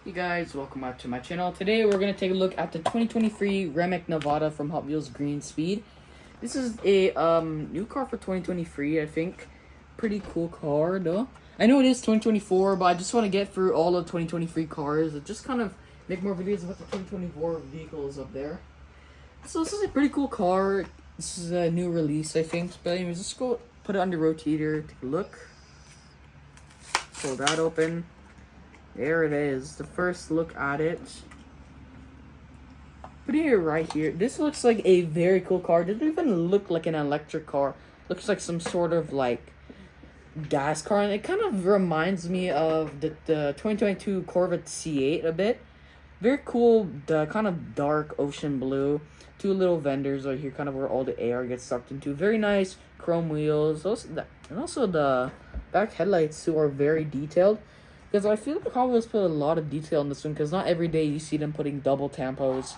Hey guys, welcome back to my channel. Today we're going to take a look at the 2023 Rimac Nevera from Hot Wheels Green Speed. This is a new car for 2023, I think. Pretty cool car though. I know it is 2024, but I just want to get through all of 2023 cars and just kind of make more videos about the 2024 vehicles up there. So this is a pretty cool car. This is a new release, I think. But anyways, let's go put it on the rotator, take a look. Pull that open. There it is, the first look at it. Putting it right here, this looks like a very cool car. It doesn't even look like an electric car. Looks like some sort of like gas car, and it kind of reminds me of the 2022 Corvette C8 a bit. Very cool, the kind of dark ocean blue. Two little vendors right here, kind of where all the air gets sucked into. Very nice chrome wheels. And also the back headlights too are very detailed. Because I feel like Hot Wheels put a lot of detail in this one, because not every day you see them putting double tampos.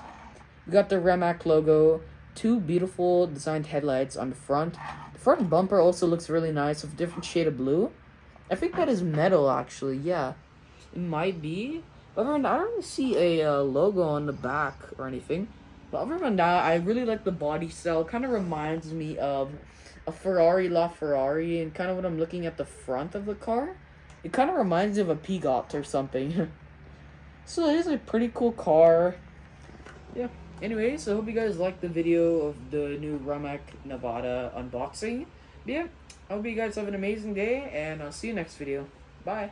We got the Rimac logo, two beautiful designed headlights on the front. The front bumper also looks really nice with a different shade of blue. I think that is metal actually, yeah. It might be. Other than that, I don't really see a logo on the back or anything. But other than that, I really like the body style. Kind of reminds me of a Ferrari LaFerrari, and kind of when I'm looking at the front of the car. It kind of reminds me of a Pigot or something. So it is a pretty cool car. Yeah. Anyways, I hope you guys liked the video of the new Rimac Nevera unboxing. But yeah, I hope you guys have an amazing day, and I'll see you next video. Bye.